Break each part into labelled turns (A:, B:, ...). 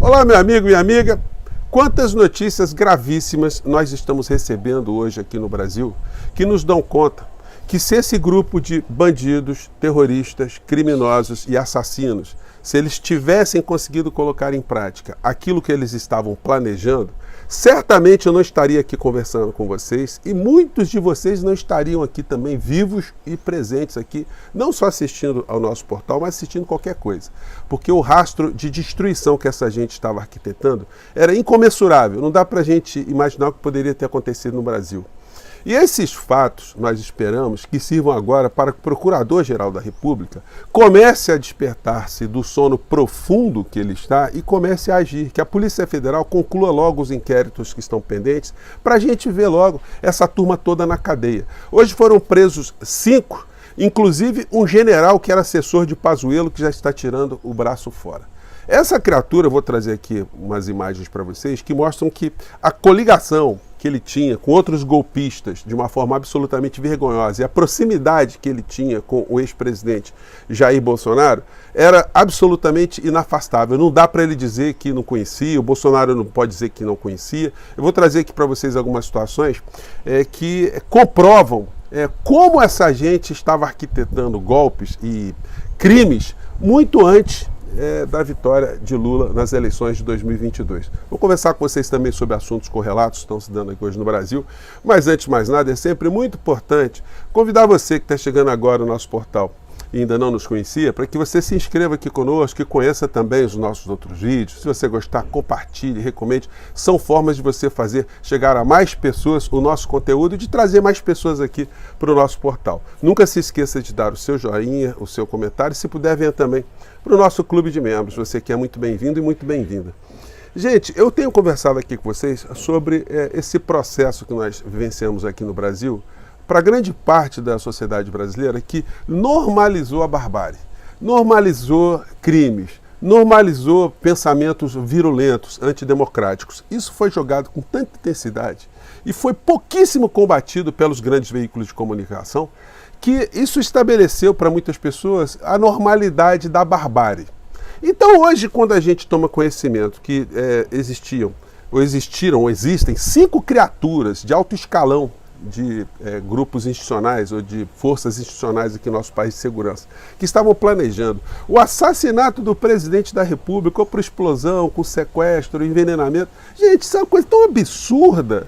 A: Olá, meu amigo, minha amiga. Quantas notícias gravíssimas nós estamos recebendo hoje aqui no Brasil que nos dão conta que se esse grupo de bandidos, terroristas, criminosos e assassinos, se eles tivessem conseguido colocar em prática aquilo que eles estavam planejando, certamente eu não estaria aqui conversando com vocês e muitos de vocês não estariam aqui também vivos e presentes aqui, não só assistindo ao nosso portal, mas assistindo qualquer coisa. Porque o rastro de destruição que essa gente estava arquitetando era incomensurável, não dá para a gente imaginar o que poderia ter acontecido no Brasil. E esses fatos nós esperamos que sirvam agora para que o Procurador-Geral da República comece a despertar-se do sono profundo que ele está e comece a agir, que a Polícia Federal conclua logo os inquéritos que estão pendentes para a gente ver logo essa turma toda na cadeia. Hoje foram presos 5, inclusive um general que era assessor de Pazuello que já está tirando o braço fora. Essa criatura, eu vou trazer aqui umas imagens para vocês que mostram que a coligação que ele tinha com outros golpistas de uma forma absolutamente vergonhosa e a proximidade que ele tinha com o ex-presidente Jair Bolsonaro era absolutamente inafastável. Não dá para ele dizer que não conhecia, o Bolsonaro não pode dizer que não conhecia. Eu vou trazer aqui para vocês algumas situações que comprovam como essa gente estava arquitetando golpes e crimes muito antes da vitória de Lula nas eleições de 2022. Vou conversar com vocês também sobre assuntos correlatos que estão se dando aqui hoje no Brasil, mas antes de mais nada, é sempre muito importante convidar você que está chegando agora no nosso portal e ainda não nos conhecia, para que você se inscreva aqui conosco, que conheça também os nossos outros vídeos. Se você gostar, compartilhe, recomende. São formas de você fazer chegar a mais pessoas o nosso conteúdo e de trazer mais pessoas aqui para o nosso portal. Nunca se esqueça de dar o seu joinha, o seu comentário, e se puder, venha também para o nosso clube de membros. Você que é muito bem-vindo e muito bem-vinda. Gente, eu tenho conversado aqui com vocês sobre esse processo que nós vivenciamos aqui no Brasil, para grande parte da sociedade brasileira, que normalizou a barbárie, normalizou crimes, normalizou pensamentos virulentos, antidemocráticos. Isso foi jogado com tanta intensidade e foi pouquíssimo combatido pelos grandes veículos de comunicação, que isso estabeleceu para muitas pessoas a normalidade da barbárie. Então hoje, quando a gente toma conhecimento que existem 5 criaturas de alto escalão de grupos institucionais ou de forças institucionais aqui no nosso país de segurança, que estavam planejando o assassinato do presidente da República, ou por explosão, com sequestro, envenenamento. Gente, isso é uma coisa tão absurda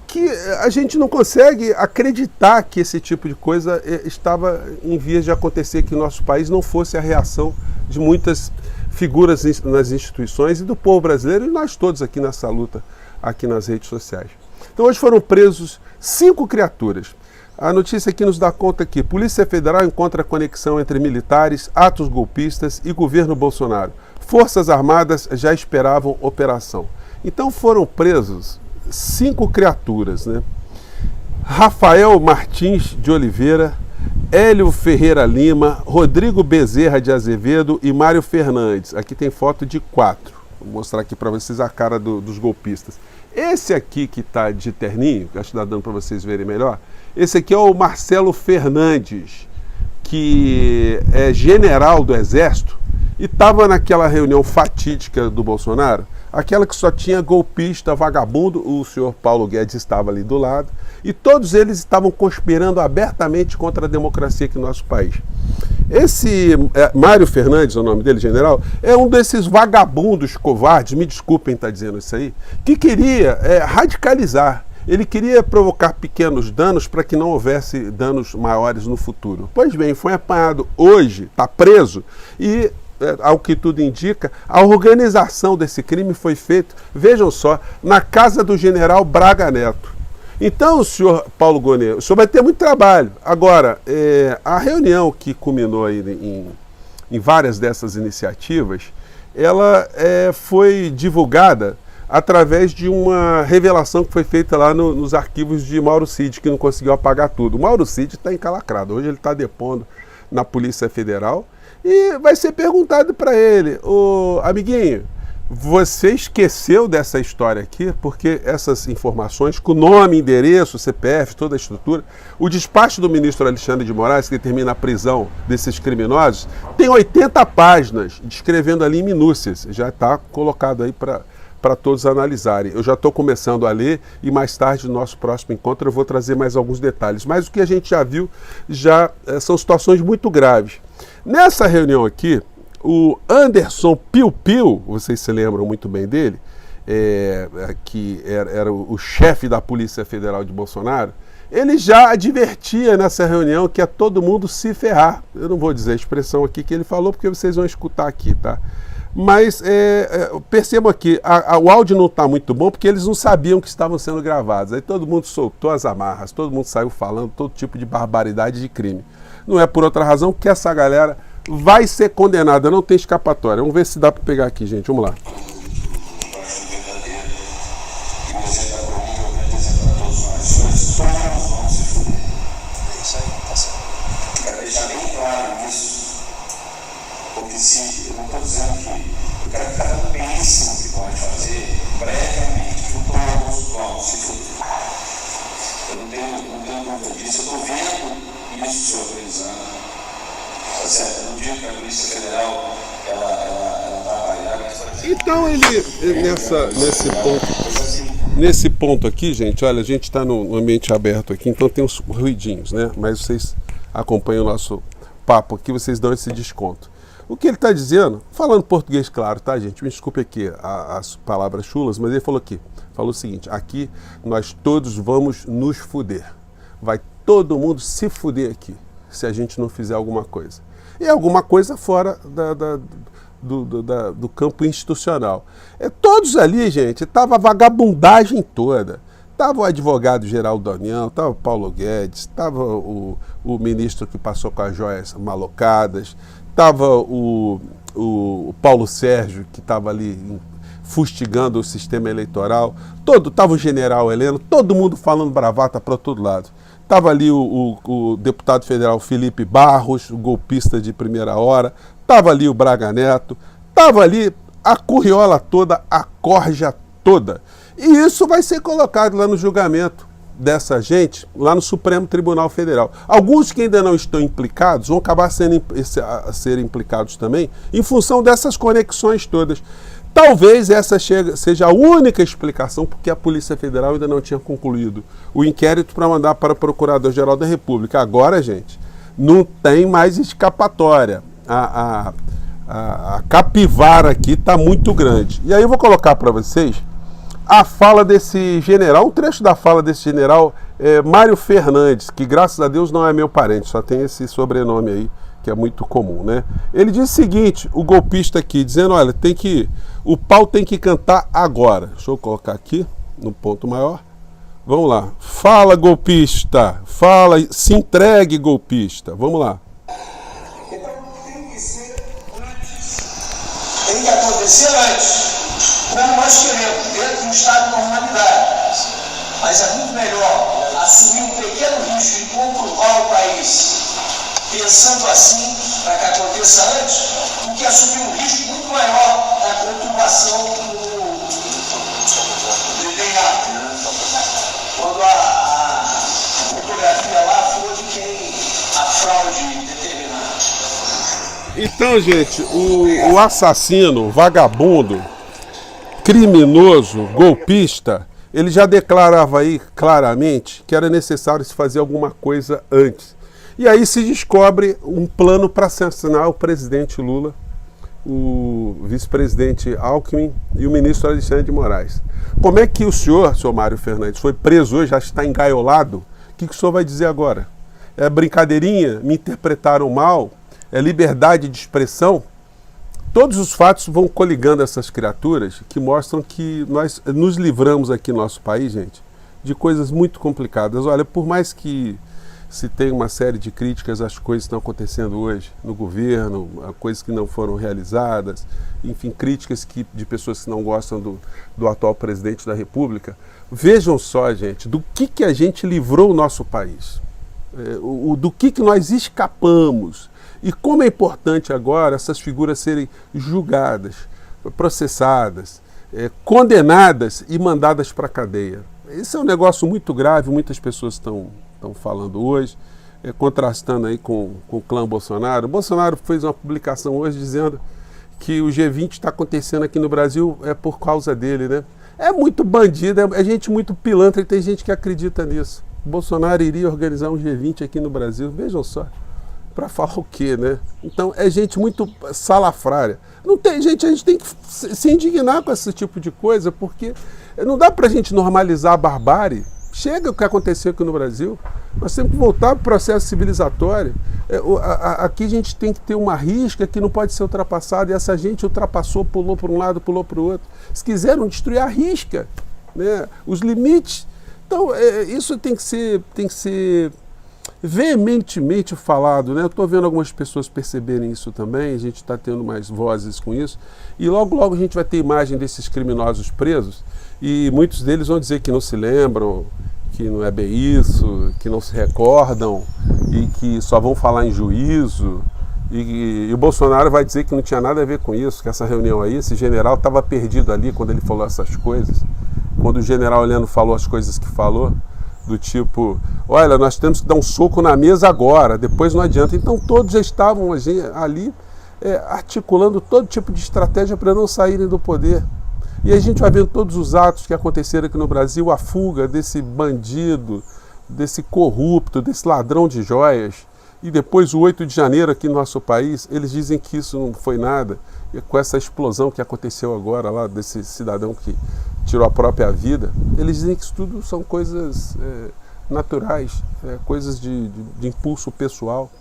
A: que a gente não consegue acreditar que esse tipo de coisa estava em vias de acontecer aqui no nosso país, não fosse a reação de muitas figuras nas instituições e do povo brasileiro, e nós todos aqui nessa luta, aqui nas redes sociais. Então hoje foram presos 5 criaturas. A notícia aqui nos dá conta que Polícia Federal encontra conexão entre militares, atos golpistas e governo Bolsonaro. Forças Armadas já esperavam operação. Então foram presos 5 criaturas, né? Rafael Martins de Oliveira, Hélio Ferreira Lima, Rodrigo Bezerra de Azevedo e Mário Fernandes. Aqui tem foto de 4. Vou mostrar aqui para vocês a cara dos golpistas. Esse aqui que está de terninho, que acho que está dando para vocês verem melhor, esse aqui é o Marcelo Fernandes, que é general do Exército e estava naquela reunião fatídica do Bolsonaro, aquela que só tinha golpista, vagabundo, o senhor Paulo Guedes estava ali do lado, e todos eles estavam conspirando abertamente contra a democracia aqui no nosso país. Esse Mário Fernandes, é o nome dele, general, é um desses vagabundos covardes, me desculpem estar dizendo isso aí, que queria radicalizar. Ele queria provocar pequenos danos para que não houvesse danos maiores no futuro. Pois bem, foi apanhado hoje, está preso e, ao que tudo indica, a organização desse crime foi feita, vejam só, na casa do general Braga Neto. Então, senhor Paulo Gonet, o senhor vai ter muito trabalho. Agora, a reunião que culminou aí em várias dessas iniciativas, ela foi divulgada através de uma revelação que foi feita lá nos arquivos de Mauro Cid, que não conseguiu apagar tudo. O Mauro Cid está encalacrado. Hoje ele está depondo na Polícia Federal e vai ser perguntado para ele: ô amiguinho, Você esqueceu dessa história aqui, porque essas informações, com nome, endereço, CPF, toda a estrutura, o despacho do ministro Alexandre de Moraes, que determina a prisão desses criminosos, tem 80 páginas, descrevendo ali em minúcias. Já está colocado aí para todos analisarem. Eu já estou começando a ler e mais tarde, no nosso próximo encontro, eu vou trazer mais alguns detalhes. Mas o que a gente já viu são situações muito graves. Nessa reunião aqui, o Anderson Piu Piu, vocês se lembram muito bem dele, que era o chefe da Polícia Federal de Bolsonaro, ele já advertia nessa reunião que é todo mundo se ferrar. Eu não vou dizer a expressão aqui que ele falou, porque vocês vão escutar aqui, tá? Mas percebam aqui, o áudio não está muito bom, porque eles não sabiam que estavam sendo gravados. Aí todo mundo soltou as amarras, todo mundo saiu falando todo tipo de barbaridade e de crime. Não é por outra razão que essa galera vai ser condenada, não tem escapatória. Vamos ver se dá para pegar aqui, gente. Vamos lá.
B: Quero deixar bem claro isso, porque se eu não estou dizendo que eu quero que cada um pense no que pode fazer brevemente, todos vão se fuder. Eu não tenho dúvida disso, eu estou vendo isso se organizando. Tá certo? Eu não digo que a Polícia Federal ela está avaliada, mas...
A: Então ele, nesse ponto aqui, gente, olha, a gente está no ambiente aberto aqui, então tem uns ruidinhos, né? Mas vocês acompanham o nosso papo aqui, vocês dão esse desconto. O que ele está dizendo, falando português claro, tá, gente? Me desculpe aqui as palavras chulas, mas ele falou o seguinte: aqui nós todos vamos nos fuder. Vai todo mundo se fuder aqui, se a gente não fizer alguma coisa. E alguma coisa fora do campo institucional. Todos ali, gente, estava a vagabundagem toda. Estava o advogado-geral da União, estava o Paulo Guedes, estava o ministro que passou com as joias malocadas, estava o Paulo Sérgio, que estava ali fustigando o sistema eleitoral, estava o general Heleno, todo mundo falando bravata para todo lado. Estava ali o deputado federal Felipe Barros, o golpista de primeira hora, estava ali o Braga Neto, estava ali a curriola toda, a corja toda. E isso vai ser colocado lá no julgamento dessa gente, lá no Supremo Tribunal Federal. Alguns que ainda não estão implicados vão acabar a ser implicados também, em função dessas conexões todas. Talvez essa seja a única explicação porque a Polícia Federal ainda não tinha concluído o inquérito para mandar para o Procurador-Geral da República. Agora, gente, não tem mais escapatória. A capivara aqui está muito grande. E aí eu vou colocar para vocês a fala desse general, um trecho da fala desse general Mário Fernandes, que graças a Deus não é meu parente, só tem esse sobrenome aí, que é muito comum, né? Ele diz o seguinte, o golpista aqui, dizendo, olha, o pau tem que cantar agora. Deixa eu colocar aqui, no ponto maior. Vamos lá. Fala, golpista. Fala, se entregue, golpista. Vamos lá.
B: Então tem que ser antes. Tem que acontecer antes. Como nós queremos, dentro de um estado de normalidade. Mas é muito melhor assumir um pequeno risco e conturbar o país pensando assim, para que aconteça antes, do que assumir um risco muito maior na conturbação do DNA. Quando a fotografia lá for de quem a fraude determinar.
A: Então, gente, o assassino, vagabundo, criminoso, golpista, ele já declarava aí claramente que era necessário se fazer alguma coisa antes. E aí se descobre um plano para assassinar o presidente Lula, o vice-presidente Alckmin e o ministro Alexandre de Moraes. Como é que o senhor Mário Fernandes, foi preso hoje, já está engaiolado? O que o senhor vai dizer agora? É brincadeirinha? Me interpretaram mal? É liberdade de expressão? Todos os fatos vão coligando essas criaturas que mostram que nós nos livramos aqui no nosso país, gente, de coisas muito complicadas. Olha, por mais que se tem uma série de críticas às coisas que estão acontecendo hoje no governo, a coisas que não foram realizadas, enfim, críticas de pessoas que não gostam do atual presidente da República. Vejam só, gente, do que a gente livrou o nosso país, do que nós escapamos e como é importante agora essas figuras serem julgadas. processadas, condenadas e mandadas para a cadeia. Esse é um negócio muito grave, muitas pessoas estão falando hoje, contrastando aí com o clã Bolsonaro. O Bolsonaro fez uma publicação hoje dizendo que o G20 está acontecendo aqui no Brasil por causa dele, né? É muito bandido, é gente muito pilantra e tem gente que acredita nisso. O Bolsonaro iria organizar um G20 aqui no Brasil, vejam só. Para falar o quê, né? Então é gente muito salafrária. Não tem gente, a gente tem que se indignar com esse tipo de coisa, porque não dá para a gente normalizar a barbárie. Chega o que aconteceu aqui no Brasil, nós temos que voltar para o processo civilizatório. Aqui a gente tem que ter uma risca que não pode ser ultrapassada, e essa gente ultrapassou, pulou para um lado, pulou para o outro. Se quiseram destruir a risca, né? Os limites. Então isso tem que ser veementemente falado, né? Eu estou vendo algumas pessoas perceberem isso também, a gente está tendo mais vozes com isso, e logo logo a gente vai ter imagem desses criminosos presos, e muitos deles vão dizer que não se lembram, que não é bem isso, que não se recordam, e que só vão falar em juízo, e o Bolsonaro vai dizer que não tinha nada a ver com isso, que essa reunião aí, esse general estava perdido ali quando ele falou essas coisas, quando o general Heleno falou as coisas que falou, do tipo, olha, nós temos que dar um soco na mesa agora, depois não adianta. Então todos já estavam ali articulando todo tipo de estratégia para não saírem do poder. E a gente vai vendo todos os atos que aconteceram aqui no Brasil, a fuga desse bandido, desse corrupto, desse ladrão de joias. E depois o 8 de janeiro aqui no nosso país, eles dizem que isso não foi nada. E com essa explosão que aconteceu agora lá, desse cidadão que tirou a própria vida, eles dizem que isso tudo são coisas naturais, coisas de impulso pessoal.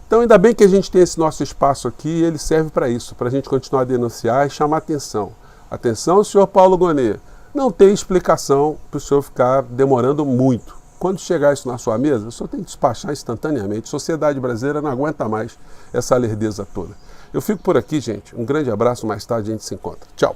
A: Então ainda bem que a gente tem esse nosso espaço aqui, e ele serve para isso, para a gente continuar a denunciar e chamar atenção. Atenção, senhor Paulo Gonet, não tem explicação para o senhor ficar demorando muito. Quando chegar isso na sua mesa, o senhor tem que despachar instantaneamente. A sociedade brasileira não aguenta mais essa lerdeza toda. Eu fico por aqui, gente. Um grande abraço, mais tarde a gente se encontra. Tchau.